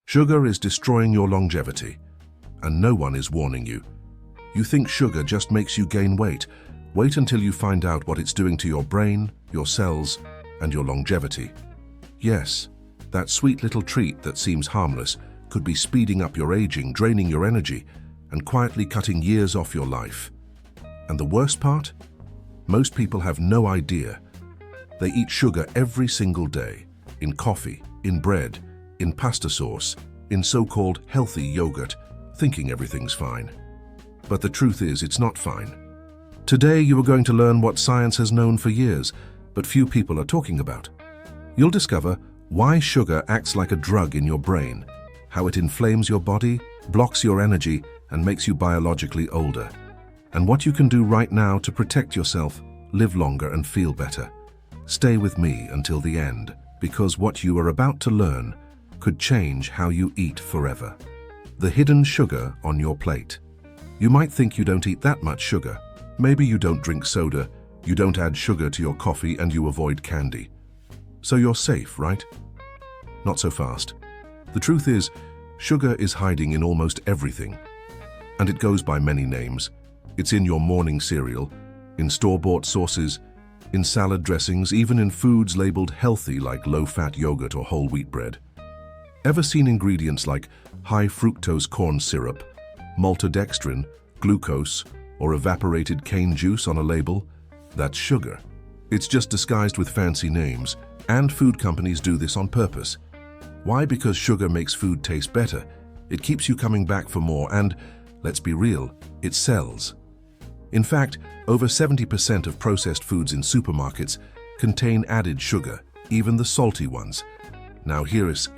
Sugar is destroying your longevity, and no one is warning you. You think sugar just makes you gain weight. Wait until you find out what it's doing to your brain, your cells, and your longevity. Yes, that sweet little treat that seems harmless could be speeding up your aging, draining your energy, and quietly cutting years off your life. And the worst part? Most people have no idea. They eat sugar every single day, in coffee, in bread, in pasta sauce, in so-called healthy yogurt, thinking everything's fine. But the truth is, it's not fine. Today, you are going to learn what science has known for years, but few people are talking about. You'll discover why sugar acts like a drug in your brain, how it inflames your body, blocks your energy, and makes you biologically older, and what you can do right now to protect yourself, live longer, and feel better. Stay with me until the end, because what you are about to learn could change how you eat forever. The hidden sugar on your plate. You might think you don't eat that much sugar. Maybe you don't drink soda, you don't add sugar to your coffee, and you avoid candy. So you're safe, right? Not so fast. The truth is, sugar is hiding in almost everything. And it goes by many names. It's in your morning cereal, in store-bought sauces, in salad dressings, even in foods labeled healthy like low-fat yogurt or whole wheat bread. Ever seen ingredients like high fructose corn syrup, maltodextrin, glucose, or evaporated cane juice on a label? That's sugar. It's just disguised with fancy names, and food companies do this on purpose. Why? Because sugar makes food taste better. It keeps you coming back for more, and, let's be real, it sells. In fact, over 70% of processed foods in supermarkets contain added sugar, even the salty ones. Now here is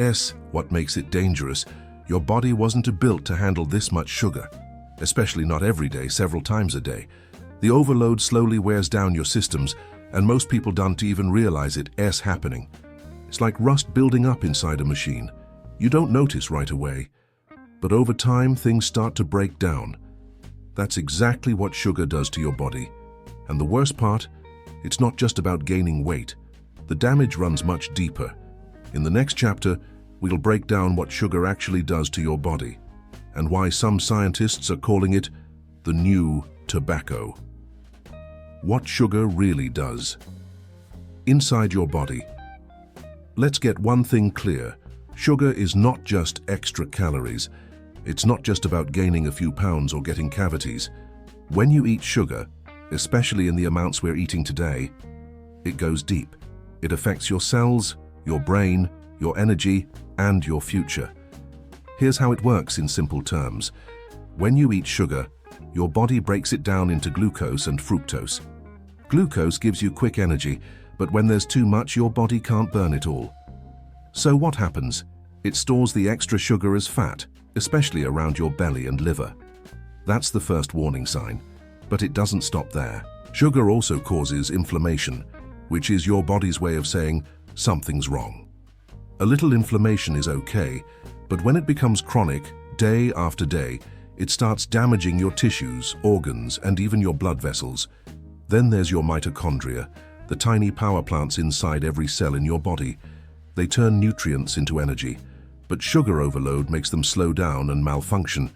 what makes it dangerous. Your body wasn't built to handle this much sugar, especially not every day, several times a day. The overload slowly wears down your systems, and most people don't even realize it's happening. It's like rust building up inside a machine. You don't notice right away, but over time things start to break down. That's exactly what sugar does to your body. And the worst part, it's not just about gaining weight. The damage runs much deeper. In the next chapter, we'll break down what sugar actually does to your body, and why some scientists are calling it the new tobacco. What sugar really does. Inside your body. Let's get one thing clear. Sugar is not just extra calories. It's not just about gaining a few pounds or getting cavities. When you eat sugar, especially in the amounts we're eating today, it goes deep. It affects your cells, your brain, your energy, and your future. Here's how it works in simple terms. When you eat sugar, your body breaks it down into glucose and fructose. Glucose gives you quick energy, but when there's too much, your body can't burn it all. So what happens? It stores the extra sugar as fat, especially around your belly and liver. That's the first warning sign, but it doesn't stop there. Sugar also causes inflammation, which is your body's way of saying something's wrong. A little inflammation is okay, but when it becomes chronic, day after day, it starts damaging your tissues, organs, and even your blood vessels. Then there's your mitochondria, the tiny power plants inside every cell in your body. They turn nutrients into energy, but sugar overload makes them slow down and malfunction.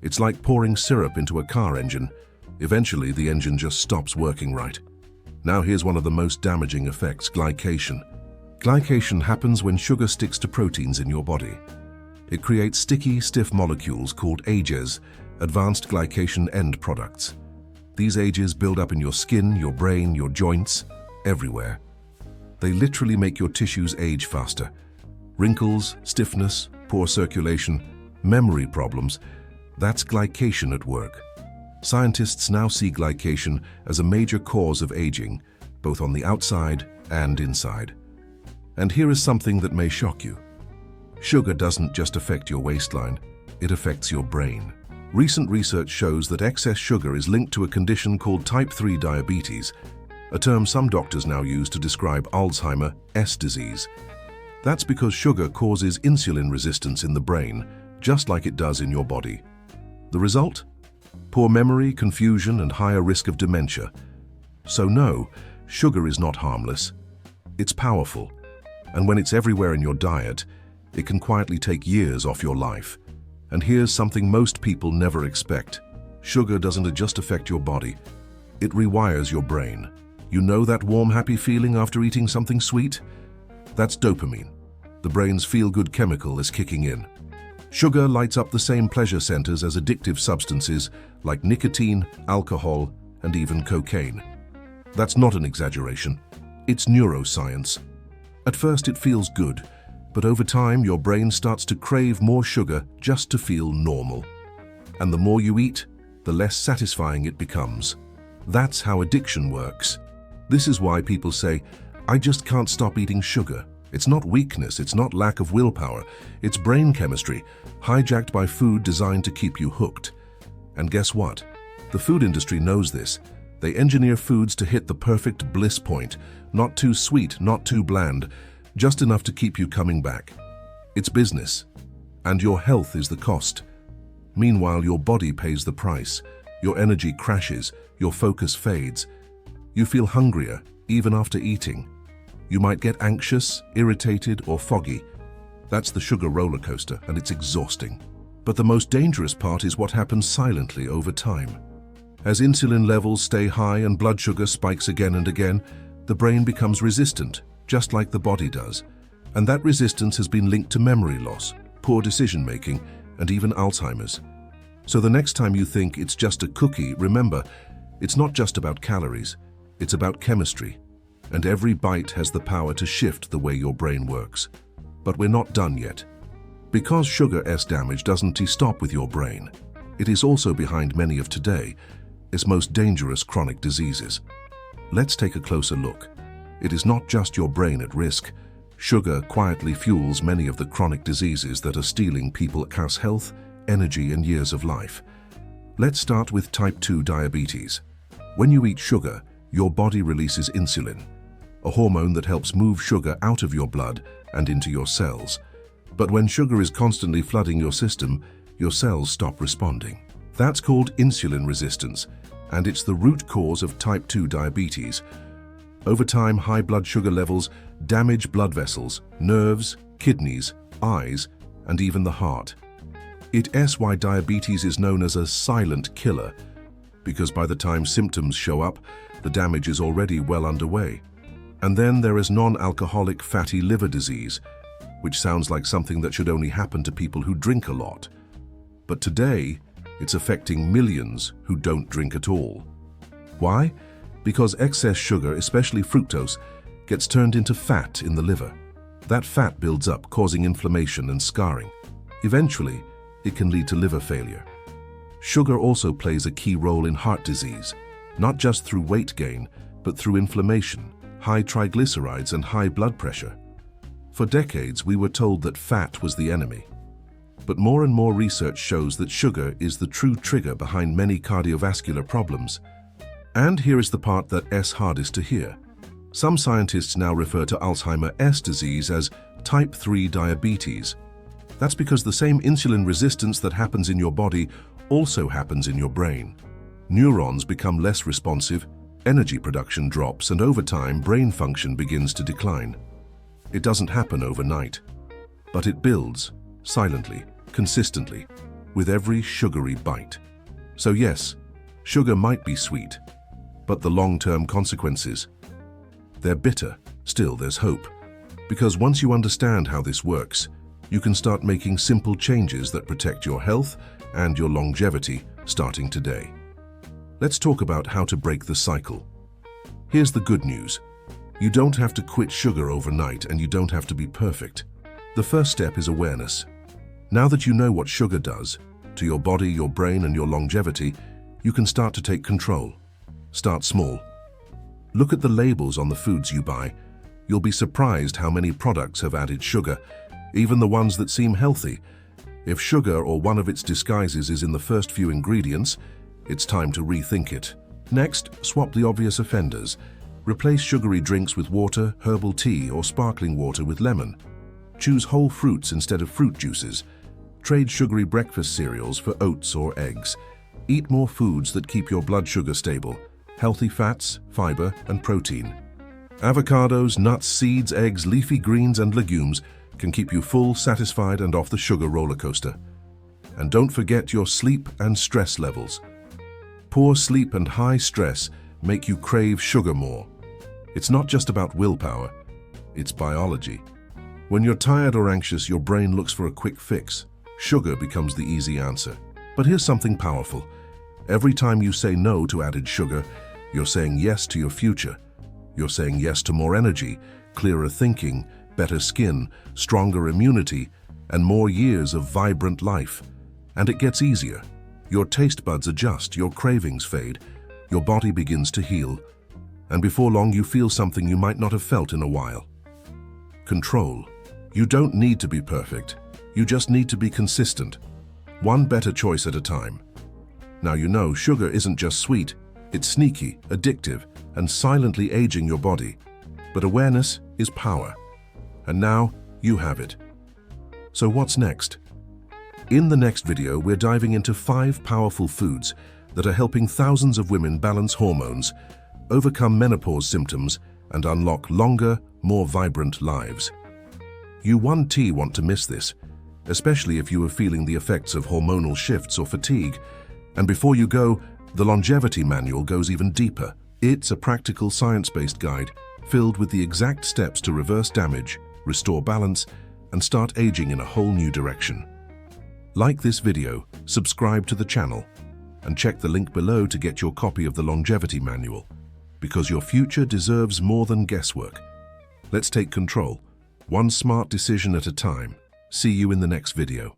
It's like pouring syrup into a car engine. Eventually, the engine just stops working right. Now here's one of the most damaging effects, glycation. Glycation happens when sugar sticks to proteins in your body. It creates sticky, stiff molecules called AGEs, advanced glycation end products. These AGEs build up in your skin, your brain, your joints, everywhere. They literally make your tissues age faster. Wrinkles, stiffness, poor circulation, memory problems, that's glycation at work. Scientists now see glycation as a major cause of aging, both on the outside and inside. And here is something that may shock you. Sugar doesn't just affect your waistline, it affects your brain. Recent research shows that excess sugar is linked to a condition called type 3 diabetes, a term some doctors now use to describe Alzheimer's disease. That's because sugar causes insulin resistance in the brain, just like it does in your body. The result? Poor memory, confusion, and higher risk of dementia. So no, sugar is not harmless. It's powerful. And when it's everywhere in your diet, it can quietly take years off your life. And here's something most people never expect. Sugar doesn't just affect your body, it rewires your brain. You know that warm, happy feeling after eating something sweet? That's dopamine. The brain's feel-good chemical is kicking in. Sugar lights up the same pleasure centers as addictive substances like nicotine, alcohol, and even cocaine. That's not an exaggeration. It's neuroscience. At first it feels good, but over time your brain starts to crave more sugar just to feel normal. And the more you eat, the less satisfying it becomes. That's how addiction works. This is why people say, "I just can't stop eating sugar." It's not weakness, it's not lack of willpower. It's brain chemistry, hijacked by food designed to keep you hooked. And guess what? The food industry knows this. They engineer foods to hit the perfect bliss point. Not too sweet, not too bland, just enough to keep you coming back. It's business. And your health is the cost. Meanwhile, your body pays the price. Your energy crashes, your focus fades. You feel hungrier, even after eating. You might get anxious, irritated, or foggy. That's the sugar roller coaster, and it's exhausting. But the most dangerous part is what happens silently over time. As insulin levels stay high and blood sugar spikes again and again, the brain becomes resistant, just like the body does. And that resistance has been linked to memory loss, poor decision-making, and even Alzheimer's. So the next time you think it's just a cookie, remember, it's not just about calories, it's about chemistry. And every bite has the power to shift the way your brain works. But we're not done yet. Because sugar's damage doesn't stop with your brain, it is also behind many of today's most dangerous chronic diseases. Let's take a closer look. It is not just your brain at risk. Sugar quietly fuels many of the chronic diseases that are stealing people's health, energy, and years of life. Let's start with type 2 diabetes. When you eat sugar, your body releases insulin, a hormone that helps move sugar out of your blood and into your cells. But when sugar is constantly flooding your system, your cells stop responding. That's called insulin resistance, and it's the root cause of type 2 diabetes. Over time, high blood sugar levels damage blood vessels, nerves, kidneys, eyes, and even the heart. It's why diabetes is known as a silent killer, because by the time symptoms show up, the damage is already well underway. And then there is non-alcoholic fatty liver disease, which sounds like something that should only happen to people who drink a lot. But today, it's affecting millions who don't drink at all. Why? Because excess sugar, especially fructose, gets turned into fat in the liver. That fat builds up, causing inflammation and scarring. Eventually, it can lead to liver failure. Sugar also plays a key role in heart disease, not just through weight gain, but through inflammation, high triglycerides, and high blood pressure. For decades, we were told that fat was the enemy. But more and more research shows that sugar is the true trigger behind many cardiovascular problems. And here is the part that's hardest to hear. Some scientists now refer to Alzheimer's disease as type 3 diabetes. That's because the same insulin resistance that happens in your body also happens in your brain. Neurons become less responsive, energy production drops, and over time, brain function begins to decline. It doesn't happen overnight, but it builds, silently, consistently, with every sugary bite. So yes, sugar might be sweet, but the long-term consequences, they're bitter. Still, there's hope. Because once you understand how this works, you can start making simple changes that protect your health and your longevity starting today. Let's talk about how to break the cycle. Here's the good news. You don't have to quit sugar overnight, and you don't have to be perfect. The first step is awareness. Now that you know what sugar does to your body, your brain, and your longevity, you can start to take control. Start small. Look at the labels on the foods you buy. You'll be surprised how many products have added sugar, even the ones that seem healthy. If sugar or one of its disguises is in the first few ingredients, it's time to rethink it. Next, swap the obvious offenders. Replace sugary drinks with water, herbal tea, or sparkling water with lemon. Choose whole fruits instead of fruit juices. Trade sugary breakfast cereals for oats or eggs. Eat more foods that keep your blood sugar stable. Healthy fats, fiber, and protein. Avocados, nuts, seeds, eggs, leafy greens, and legumes can keep you full, satisfied, and off the sugar roller coaster. And don't forget your sleep and stress levels. Poor sleep and high stress make you crave sugar more. It's not just about willpower, it's biology. When you're tired or anxious, your brain looks for a quick fix. Sugar becomes the easy answer. But here's something powerful. Every time you say no to added sugar, you're saying yes to your future. You're saying yes to more energy, clearer thinking, better skin, stronger immunity, and more years of vibrant life. And it gets easier. Your taste buds adjust, your cravings fade, your body begins to heal, and before long you feel something you might not have felt in a while. Control. You don't need to be perfect. You just need to be consistent. One better choice at a time. Now you know sugar isn't just sweet, it's sneaky, addictive, and silently aging your body. But awareness is power. And now you have it. So what's next? In the next video, we're diving into 5 powerful foods that are helping thousands of women balance hormones, overcome menopause symptoms, and unlock longer, more vibrant lives. You won't want to miss this, especially if you are feeling the effects of hormonal shifts or fatigue. And before you go, the longevity manual goes even deeper. It's a practical science-based guide filled with the exact steps to reverse damage, restore balance, and start aging in a whole new direction. Like this video, subscribe to the channel, and check the link below to get your copy of the longevity manual, because your future deserves more than guesswork. Let's take control, one smart decision at a time. See you in the next video.